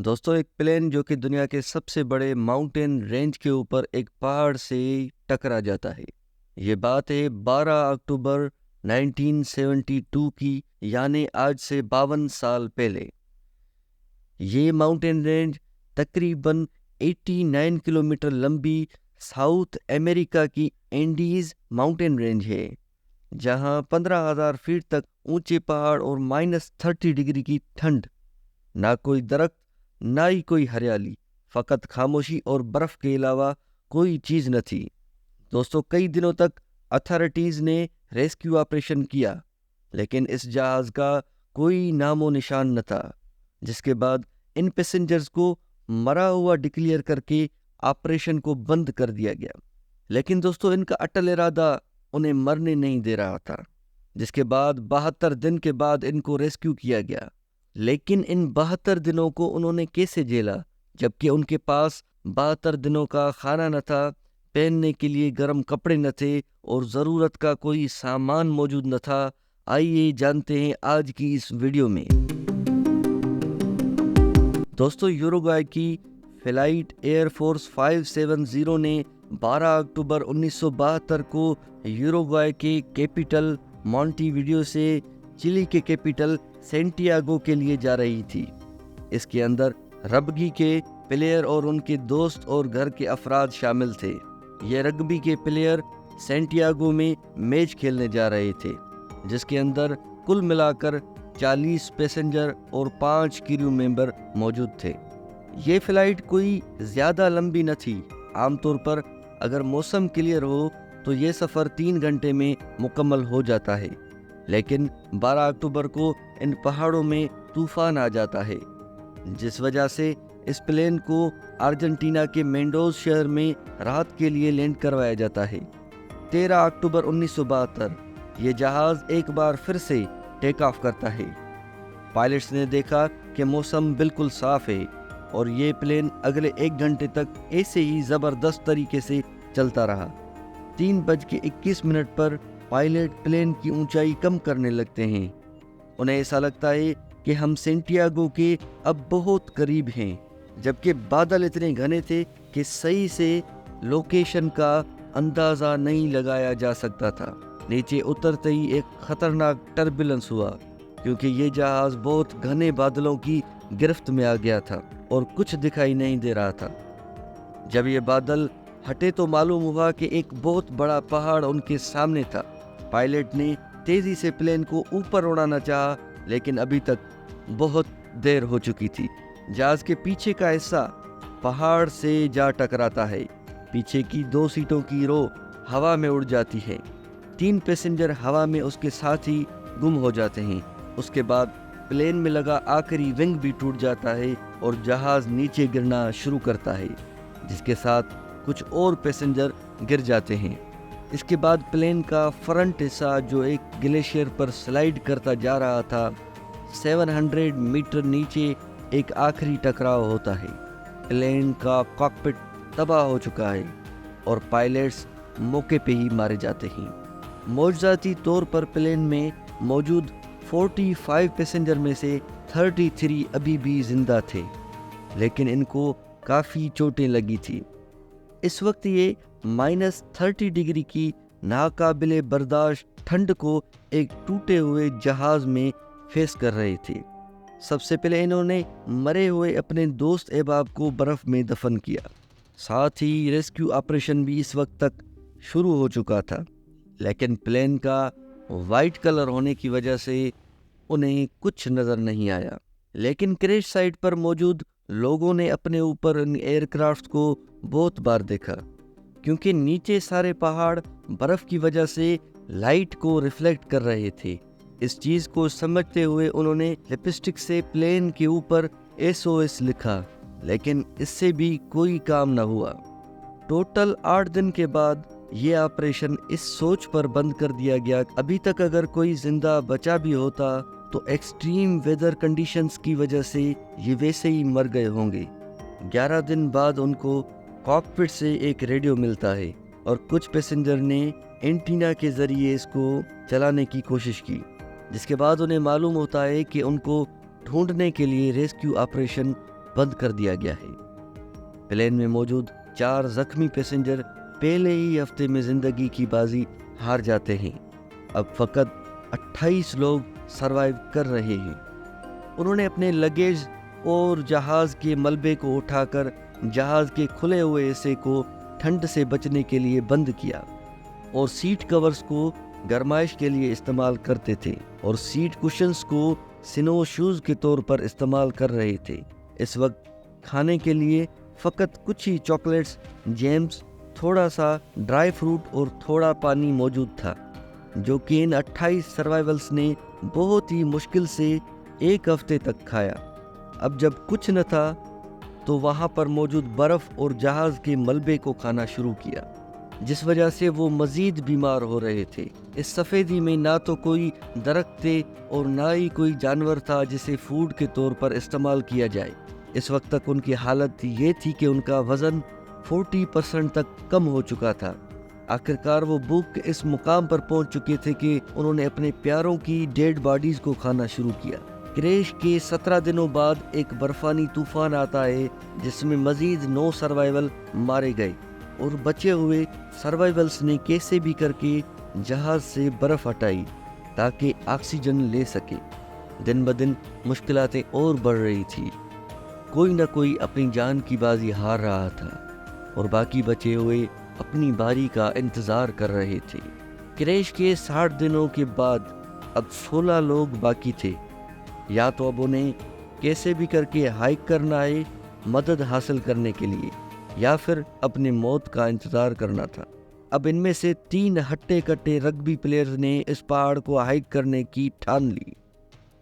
दोस्तों, एक प्लेन जो कि दुनिया के सबसे बड़े माउंटेन रेंज के ऊपर एक पहाड़ से टकरा जाता है। ये बात है 12 अक्टूबर 1972 की, यानी आज से 52 साल पहले। ये माउंटेन रेंज तकरीबन 89 किलोमीटर लंबी साउथ अमेरिका की एंडीज माउंटेन रेंज है, जहां 15,000 फीट तक ऊंचे पहाड़ और -30 डिग्री की ठंड, ना कोई दरख्त ना ही कोई हरियाली, फकत खामोशी और बर्फ के अलावा कोई चीज न थी। दोस्तों, कई दिनों तक अथॉरिटीज ने रेस्क्यू ऑपरेशन किया, लेकिन इस जहाज का कोई नामो निशान न था, जिसके बाद इन पैसेंजर्स को मरा हुआ डिक्लेयर करके ऑपरेशन को बंद कर दिया गया। लेकिन दोस्तों, इनका अटल इरादा उन्हें मरने नहीं दे रहा था, जिसके बाद 72 दिन के बाद इनको रेस्क्यू किया गया। लेकिन इन 72 दिनों को उन्होंने कैसे झेला, जबकि उनके पास 72 दिनों का खाना न था, पहनने के लिए गर्म कपड़े न थे और ज़रूरत का कोई सामान मौजूद न था। आइए जानते हैं आज की इस वीडियो में। दोस्तों, यूरुग्वाई की फ्लाइट एयरफोर्स 570 ने 12 अक्टूबर 1972 को यूरुग्वाई के कैपिटल मॉन्टेविडियो से चिली के कैपिटल सेंटियागो के लिए जा रही थी। इसके अंदर रग्बी के प्लेयर और उनके दोस्त और घर के अफराद शामिल थे। ये रग्बी के प्लेयर सेंटियागो में मैच खेलने जा रहे थे, जिसके अंदर कुल मिलाकर 40 पैसेंजर और 5 क्रू मेंबर मौजूद थे। ये फ्लाइट कोई ज़्यादा लंबी न थी। आमतौर पर अगर मौसम क्लियर हो तो ये सफ़र 3 घंटे में मुकम्मल हो जाता है, लेकिन 12 अक्टूबर को इन पहाड़ों में तूफान आ जाता है, जिस वजह से इस प्लेन को अर्जेंटीना के मेंडोज शहर में रात के लिए लैंड करवाया जाता है। 13 अक्टूबर 1972 ये जहाज़ एक बार फिर से टेक ऑफ करता है। पायलट्स ने देखा कि मौसम बिल्कुल साफ है और ये प्लेन अगले 1 घंटे तक ऐसे ही ज़बरदस्त तरीके से चलता रहा। 3:21 पर पायलट प्लेन की ऊंचाई कम करने लगते हैं। उन्हें ऐसा लगता है कि हम सेंटियागो के अब बहुत करीब हैं, जबकि बादल इतने घने थे कि सही से लोकेशन का अंदाज़ा नहीं लगाया जा सकता था। नीचे उतरते ही एक खतरनाक टर्बुलेंस हुआ, क्योंकि ये जहाज़ बहुत घने बादलों की गिरफ्त में आ गया था और कुछ दिखाई नहीं दे रहा था। जब ये बादल हटे तो मालूम हुआ कि एक बहुत बड़ा पहाड़ उनके सामने था। पायलट ने तेजी से प्लेन को ऊपर उड़ाना चाहा, लेकिन अभी तक बहुत देर हो चुकी थी। जहाज के पीछे का हिस्सा पहाड़ से जा टकराता है। पीछे की 2 सीटों की रो हवा में उड़ जाती है। 3 पैसेंजर हवा में उसके साथ ही गुम हो जाते हैं। उसके बाद प्लेन में लगा आखिरी विंग भी टूट जाता है और जहाज नीचे गिरना शुरू करता है, जिसके साथ कुछ और पैसेंजर गिर जाते हैं। इसके बाद प्लेन का फ्रंट हिस्सा, जो एक ग्लेशियर पर स्लाइड करता जा रहा था, 700 मीटर नीचे एक आखिरी टकराव होता है। प्लेन का कॉकपिट तबाह हो चुका है और पायलट्स मौके पे ही मारे जाते हैं। मौजूदाती तौर पर प्लेन में मौजूद 45 पैसेंजर में से 33 अभी भी जिंदा थे, लेकिन इनको काफ़ी चोटें लगी थी। इस वक्त ये -30 डिग्री की नाकाबिले बर्दाश्त ठंड को एक टूटे हुए जहाज में फेस कर रहे थे। सबसे पहले इन्होंने मरे हुए अपने दोस्त अहबाब को बर्फ में दफन किया। साथ ही रेस्क्यू ऑपरेशन भी इस वक्त तक शुरू हो चुका था, लेकिन प्लेन का वाइट कलर होने की वजह से उन्हें कुछ नज़र नहीं आया। लेकिन क्रैश साइट पर मौजूद लोगों ने अपने ऊपर इन एयरक्राफ्ट को बहुत बार देखा, क्योंकि नीचे सारे पहाड़ बर्फ की वजह से लाइट को रिफ्लेक्ट कर रहे थे। इस चीज़ को समझते हुए उन्होंने लिपस्टिक से प्लेन के ऊपर SOS लिखा, लेकिन इससे भी कोई काम न हुआ। टोटल 8 दिन के बाद ये ऑपरेशन इस सोच पर बंद कर दिया गया, अभी तक अगर कोई जिंदा बचा भी होता तो एक्सट्रीम वेदर कंडीशंस की वजह से ये वैसे ही मर गए होंगे। 11 दिन बाद उनको कॉकपिट से एक रेडियो मिलता है और कुछ पैसेंजर ने एंटीना के जरिए इसको चलाने की कोशिश की, जिसके बाद उन्हें मालूम होता है कि उनको ढूंढने के लिए रेस्क्यू ऑपरेशन बंद कर दिया गया है। प्लेन में मौजूद 4 जख्मी पैसेंजर पहले ही हफ्ते में जिंदगी की बाजी हार जाते हैं। अब फकत 28 लोग सरवाइव कर रहे हैं। उन्होंने अपने लगेज और जहाज के मलबे को उठाकर जहाज के खुले हुए हिस्से को ठंड से बचने के लिए बंद किया और सीट कवर्स को गरमाइश के लिए इस्तेमाल करते थे और सीट कुशन्स को स्नो शूज के तौर पर इस्तेमाल कर रहे थे। इस वक्त खाने के लिए फकत कुछ ही चॉकलेट्स, जैम्स, थोड़ा सा ड्राई फ्रूट और थोड़ा पानी मौजूद था, जो कि इन 28 सर्वाइवल्स ने बहुत ही मुश्किल से 1 हफ्ते तक खाया। अब जब कुछ न था तो वहाँ पर मौजूद बर्फ़ और जहाज़ के मलबे को खाना शुरू किया, जिस वजह से वो मज़ीद बीमार हो रहे थे। इस सफ़ेदी में ना तो कोई दरख्त थे और ना ही कोई जानवर था जिसे फूड के तौर पर इस्तेमाल किया जाए। इस वक्त तक उनकी हालत ये थी कि उनका वज़न 40% तक कम हो चुका था। आखिरकार वो भूख के इस मुकाम पर पहुंच चुके थे कि उन्होंने अपने प्यारों की डेड बॉडीज़ को खाना शुरू किया। क्रैश के 17 दिनों बाद एक बर्फानी तूफान आता है जिसमें मज़ीद 9 सर्वाइवल मारे गए और बचे हुए सर्वाइवल्स ने कैसे भी करके जहाज से बर्फ़ हटाई ताकि ऑक्सीजन ले सके। दिन ब दिन मुश्किलातें और बढ़ रही थी। कोई न कोई अपनी जान की बाजी हार रहा था और बाकी बचे हुए अपनी बारी का इंतज़ार कर रहे थे। क्रैश के 60 दिनों के बाद अब 16 लोग बाकी थे। या तो अब उन्हें कैसे भी करके हाइक करना है मदद हासिल करने के लिए, या फिर अपने मौत का इंतज़ार करना था। अब इनमें से 3 हट्टे कट्टे रग्बी प्लेयर्स ने इस पहाड़ को हाइक करने की ठान ली।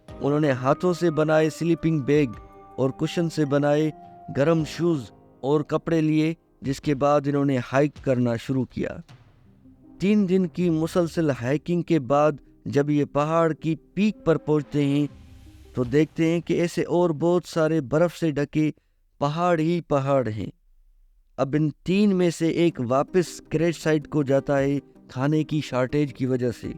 उन्होंने हाथों से बनाए स्लीपिंग बैग और कुशन से बनाए गर्म शूज़ और कपड़े लिए, जिसके बाद इन्होंने हाइक करना शुरू किया। 3 दिन की मुसलसल हाइकिंग के बाद जब ये पहाड़ की पीक पर पहुंचते हैं तो देखते हैं कि ऐसे और बहुत सारे बर्फ़ से ढके पहाड़ ही पहाड़ हैं। अब इन 3 में से एक वापस क्रैश साइट को जाता है खाने की शॉर्टेज की वजह से,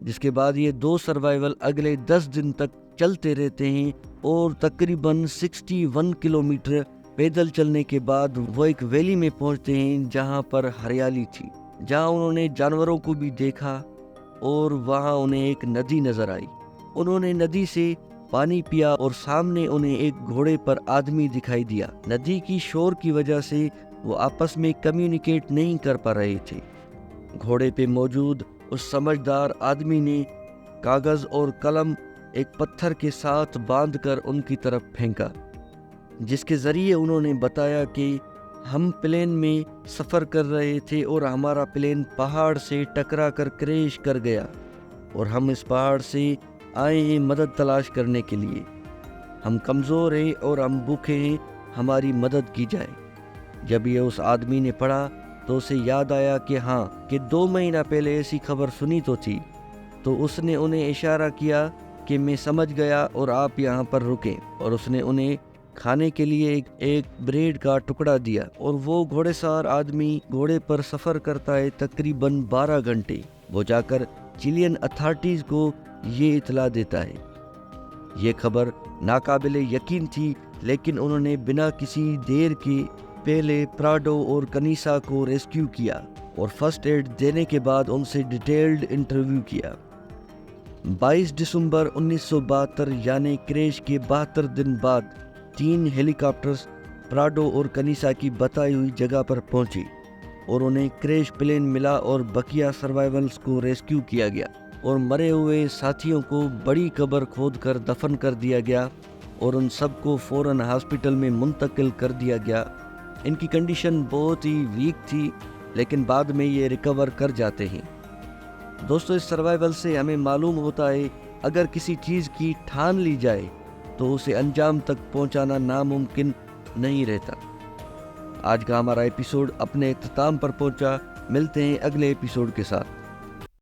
जिसके बाद ये 2 सर्वाइवल अगले 10 दिन तक चलते रहते हैं और तकरीबन 61 किलोमीटर पैदल चलने के बाद वो एक वैली में पहुंचते हैं जहां पर हरियाली थी, जहां उन्होंने जानवरों को भी देखा और वहां उन्हें एक नदी नजर आई। उन्होंने नदी से पानी पिया और सामने उन्हें एक घोड़े पर आदमी दिखाई दिया। नदी की शोर की वजह से वो आपस में कम्युनिकेट नहीं कर पा रहे थे। घोड़े पे मौजूद उस समझदार आदमी ने कागज और कलम एक पत्थर के साथ बांधकर उनकी तरफ फेंका, जिसके जरिए उन्होंने बताया कि हम प्लेन में सफ़र कर रहे थे और हमारा प्लेन पहाड़ से टकरा कर क्रैश कर गया और हम इस पहाड़ से आए हैं मदद तलाश करने के लिए। हम कमज़ोर हैं और हम भूखे हैं, हमारी मदद की जाए। जब ये उस आदमी ने पढ़ा तो उसे याद आया कि हाँ, कि 2 महीना पहले ऐसी खबर सुनी तो थी। तो उसने उन्हें इशारा किया कि मैं समझ गया और आप यहाँ पर रुकें, और उसने उन्हें खाने के लिए एक ब्रेड का टुकड़ा दिया। और वो घोड़ेसवार आदमी घोड़े पर सफ़र करता है तकरीबन 12 घंटे। वो जाकर चिलियन अथॉरिटीज़ को ये इतला देता है। ये खबर नाकाबिले यकीन थी, लेकिन उन्होंने बिना किसी देर के पहले प्राडो और कनीसा को रेस्क्यू किया और फर्स्ट एड देने के बाद उनसे डिटेल्ड इंटरव्यू किया। 22 दिसंबर 1972 यानी क्रैश के 72 दिन बाद 3 हेलीकॉप्टर्स प्राडो और कनीसा की बताई हुई जगह पर पहुंची और उन्हें क्रैश प्लेन मिला और बकिया सर्वाइवल्स को रेस्क्यू किया गया और मरे हुए साथियों को बड़ी कब्र खोदकर दफन कर दिया गया और उन सबको फौरन हॉस्पिटल में मुंतकिल कर दिया गया। इनकी कंडीशन बहुत ही वीक थी, लेकिन बाद में ये रिकवर कर जाते हैं। दोस्तों, इस सर्वाइवल से हमें मालूम होता है अगर किसी चीज़ की ठान ली जाए तो उसे अंजाम तक पहुंचाना नामुमकिन नहीं रहता। आज का हमारा एपिसोड अपने इख्तिताम पर पहुंचा। मिलते हैं अगले एपिसोड के साथ।